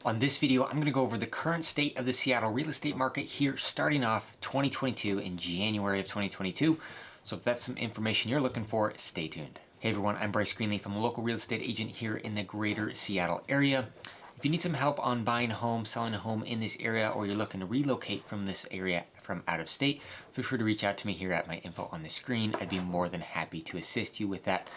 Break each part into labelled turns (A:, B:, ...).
A: On this video, I'm going to go over the current state of the Seattle real estate market here, starting off 2022 in January of 2022. So if that's some information you're looking for, stay tuned. Hey everyone, I'm Bryce Greenleaf. I'm a local real estate agent here in the greater Seattle area. If you need some help on buying a home, selling a home in this area, or you're looking to relocate from this area from out of state, feel free to reach out to me here at my info on the screen. I'd be more than happy to assist you with that.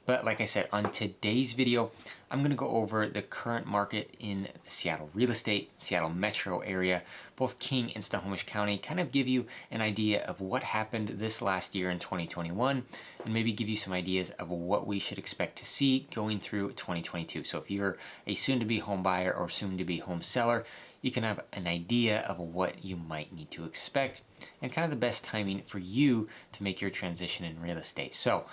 A: But like I said, on today's video, I'm going to go over the current market in the Seattle real estate, Seattle metro area, both King and Snohomish County, kind of give you an idea of what happened this last year in 2021, and maybe give you some ideas of what we should expect to see going through 2022. So if you're a soon-to-be home buyer or soon-to-be home seller, you can have an idea of what you might need to expect and kind of the best timing for you to make your transition in real estate. So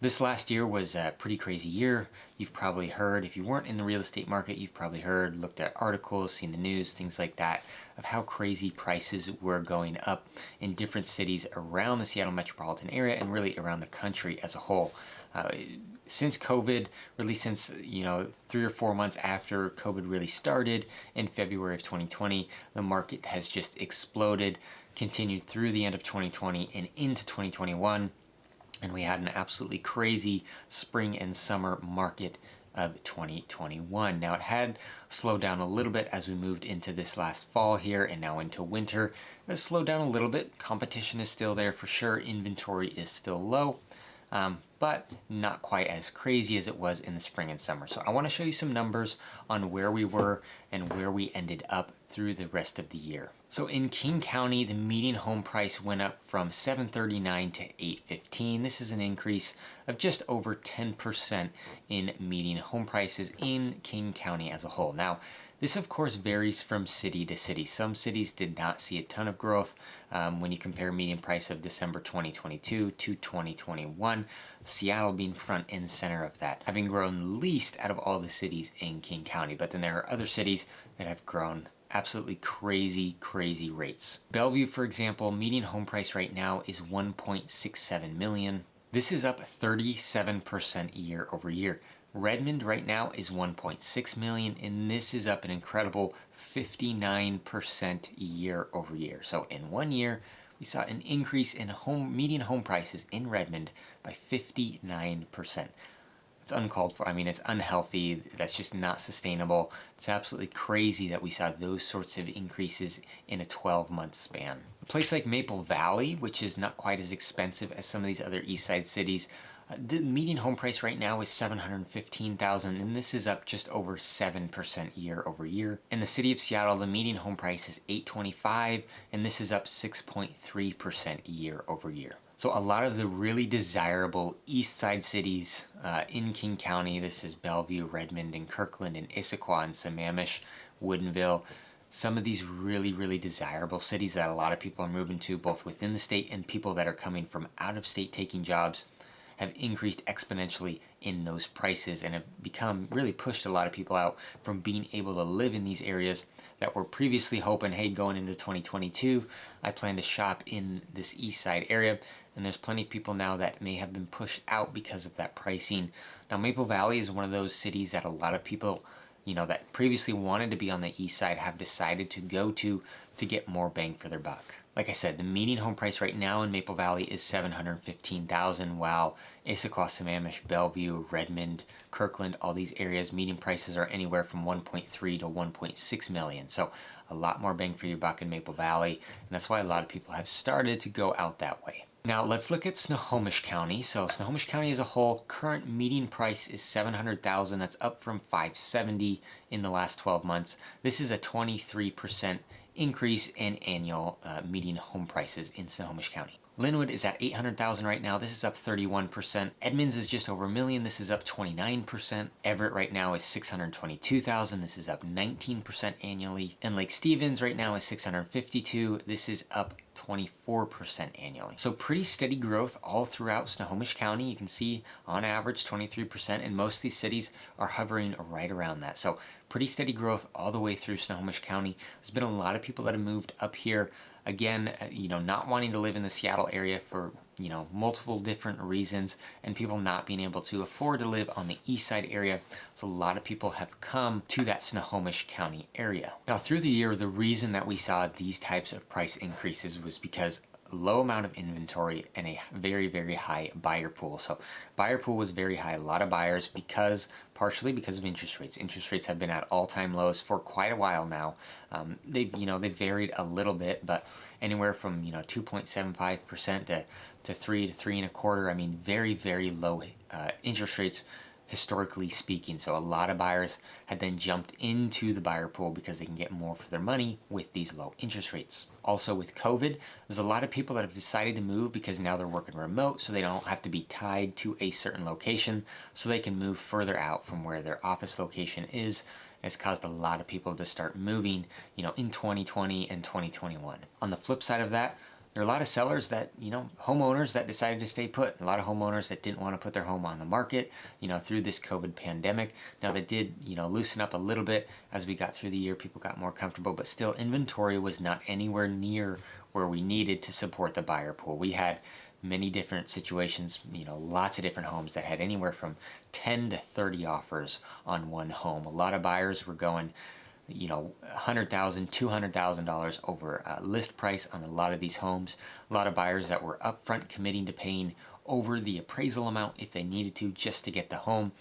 A: this last year was a pretty crazy year. You've probably heard, if you weren't in the real estate market, you've probably heard, looked at articles, seen the news, things like that, of how crazy prices were going up in different cities around the Seattle metropolitan area and really around the country as a whole. Since COVID, really since, 3 or 4 months after COVID really started in February of 2020, the market has just exploded, continued through the end of 2020 and into 2021. And we had an absolutely crazy spring and summer market of 2021. Now it had slowed down a little bit as we moved into this last fall here and now into winter. It slowed down a little bit. Competition is still there for sure. Inventory is still low, but not quite as crazy as it was in the spring and summer. So I want to show you some numbers on where we were and where we ended up through the rest of the year. So in King County, the median home price went up from $739 to $815. This is an increase of just over 10% in median home prices in King County as a whole. Now, this of course varies from city to city. Some cities did not see a ton of growth when you compare median price of December 2022 to 2021. Seattle being front and center of that, having grown the least out of all the cities in King County. But then there are other cities that have grown absolutely crazy rates. Bellevue, for example, median home price right now is $1.67 million. This is up 37% year over year. Redmond right now is $1.6 million, and this is up an incredible 59% year over year. So in 1 year, we saw an increase in median home prices in Redmond by 59%. It's uncalled for. I mean, it's unhealthy. That's just not sustainable. It's absolutely crazy that we saw those sorts of increases in a 12-month span. A place like Maple Valley, which is not quite as expensive as some of these other east side cities, the median home price right now is $715,000, and this is up just over 7% year over year. In the city of Seattle, the median home price is $825,000, and this is up 6.3% year over year. So a lot of the really desirable east side cities in King County, this is Bellevue, Redmond, and Kirkland, and Issaquah, and Sammamish, Woodinville, some of these really desirable cities that a lot of people are moving to, both within the state and people that are coming from out of state taking jobs, have increased exponentially in those prices and have become really pushed a lot of people out from being able to live in these areas that were previously hoping, hey, going into 2022, I plan to shop in this east side area. And there's plenty of people now that may have been pushed out because of that pricing. Now, Maple Valley is one of those cities that a lot of people, that previously wanted to be on the east side have decided to go to get more bang for their buck. Like I said, the median home price right now in Maple Valley is $715,000, while Issaquah, Sammamish, Bellevue, Redmond, Kirkland, all these areas, median prices are anywhere from $1.3 to $1.6 million. So a lot more bang for your buck in Maple Valley, and that's why a lot of people have started to go out that way. Now let's look at Snohomish County. So Snohomish County as a whole, current median price is $700,000. That's up from $570,000 in the last 12 months. This is a 23% increase in annual median home prices in Snohomish County. Linwood is at $800,000 right now. This is up 31%. Edmonds is just over $1 million. This is up 29%. Everett right now is $622,000. This is up 19% annually. And Lake Stevens right now is $652,000. This is up 24% annually. So pretty steady growth all throughout Snohomish County. You can see on average 23%, and most of these cities are hovering right around that. So pretty steady growth all the way through Snohomish County. There's been a lot of people that have moved up here. Again, not wanting to live in the Seattle area for multiple different reasons, and people not being able to afford to live on the east side area. So a lot of people have come to that Snohomish County area. Now through the year, the reason that we saw these types of price increases was because low amount of inventory and a very, very high buyer pool. So buyer pool was very high, a lot of buyers partially because of interest rates. Interest rates have been at all-time lows for quite a while now. They've varied a little bit, but anywhere from 2.75% to 3 to 3.25. I mean, very, very low interest rates historically speaking. So a lot of buyers had then jumped into the buyer pool because they can get more for their money with these low interest rates. Also with COVID, there's a lot of people that have decided to move because now they're working remote, so they don't have to be tied to a certain location, so they can move further out from where their office location is. It's caused a lot of people to start moving, in 2020 and 2021. On the flip side of that, there are a lot of sellers that, homeowners that decided to stay put. A lot of homeowners that didn't want to put their home on the market, through this COVID pandemic. Now that did, loosen up a little bit as we got through the year. People got more comfortable, but still inventory was not anywhere near where we needed to support the buyer pool. We had many different situations, lots of different homes that had anywhere from 10 to 30 offers on one home. A lot of buyers were going $100,000, $200,000 over list price on a lot of these homes. A lot of buyers that were upfront committing to paying over the appraisal amount if they needed to just to get the home.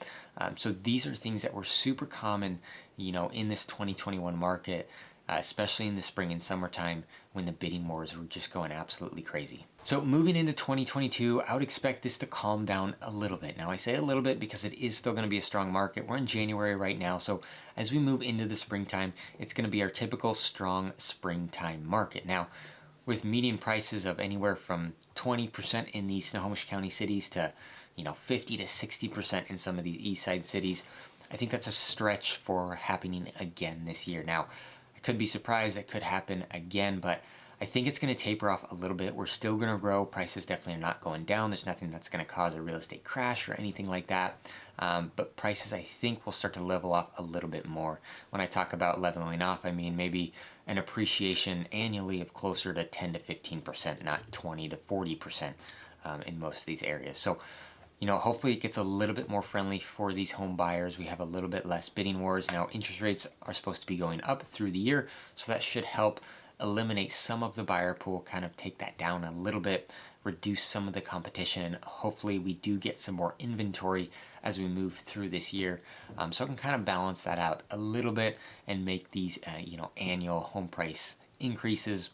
A: So these are things that were super common, in this 2021 market, especially in the spring and summertime when the bidding wars were just going absolutely crazy. So moving into 2022, I would expect this to calm down a little bit. Now I say a little bit because it is still going to be a strong market. We're in January right now, so as we move into the springtime, it's going to be our typical strong springtime market. Now, with median prices of anywhere from 20% in these Snohomish County cities to 50 to 60% in some of these east side cities, I think that's a stretch for happening again this year. Now, I could be surprised it could happen again, but I think it's going to taper off a little bit. We're still going to grow. Prices definitely are not going down. There's nothing that's going to cause a real estate crash or anything like that. But prices, I think, will start to level off a little bit more. When I talk about leveling off, I mean maybe an appreciation annually of closer to 10 to 15%, not 20 to 40% in most of these areas. So, hopefully it gets a little bit more friendly for these home buyers. We have a little bit less bidding wars. Now, interest rates are supposed to be going up through the year, so that should help eliminate some of the buyer pool, kind of take that down a little bit, reduce some of the competition, and hopefully we do get some more inventory as we move through this year. So I can kind of balance that out a little bit and make these annual home price increases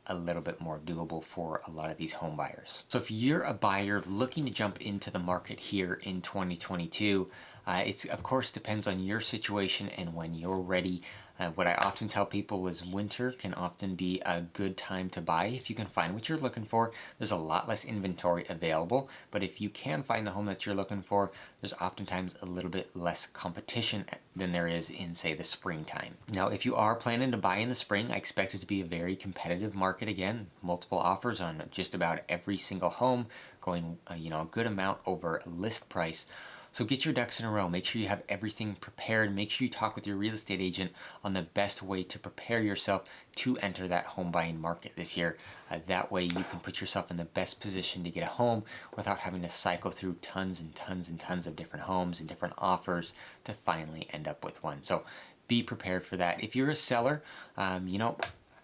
A: a little bit more doable for a lot of these home buyers. So if you're a buyer looking to jump into the market here in 2022, it's of course depends on your situation and when you're ready. What I often tell people is winter can often be a good time to buy if you can find what you're looking for. There's a lot less inventory available, but if you can find the home that you're looking for, there's oftentimes a little bit less competition than there is in, say, the springtime. Now, if you are planning to buy in the spring, I expect it to be a very competitive market again. Multiple offers on just about every single home, going a good amount over list price. So get your ducks in a row. Make sure you have everything prepared. Make sure you talk with your real estate agent on the best way to prepare yourself to enter that home buying market this year. That way you can put yourself in the best position to get a home without having to cycle through tons and tons and tons of different homes and different offers to finally end up with one. So be prepared for that. If you're a seller,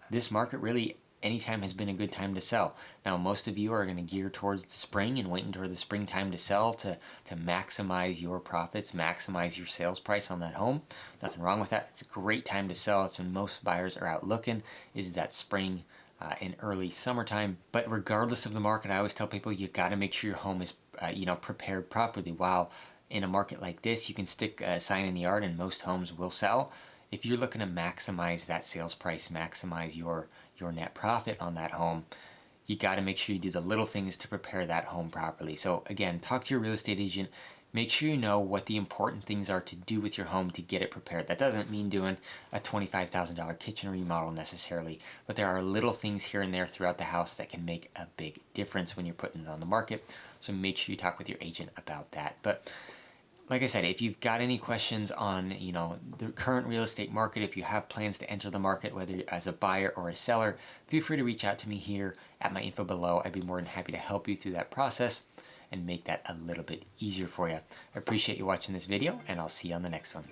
A: this market really anytime has been a good time to sell. Now, most of you are going to gear towards the spring and waiting toward the springtime to sell to maximize your profits, maximize your sales price on that home. Nothing wrong with that. It's a great time to sell. It's when most buyers are out looking, is that spring and early summertime. But regardless of the market, I always tell people you got to make sure your home is prepared properly. While in a market like this, you can stick a sign in the yard and most homes will sell. If you're looking to maximize that sales price, maximize your net profit on that home, you got to make sure you do the little things to prepare that home properly. So again, talk to your real estate agent. Make sure you know what the important things are to do with your home to get it prepared. That doesn't mean doing a $25,000 kitchen remodel necessarily, but there are little things here and there throughout the house that can make a big difference when you're putting it on the market. So make sure you talk with your agent about that. But like I said, if you've got any questions on, the current real estate market, if you have plans to enter the market, whether as a buyer or a seller, feel free to reach out to me here at my info below. I'd be more than happy to help you through that process and make that a little bit easier for you. I appreciate you watching this video, and I'll see you on the next one.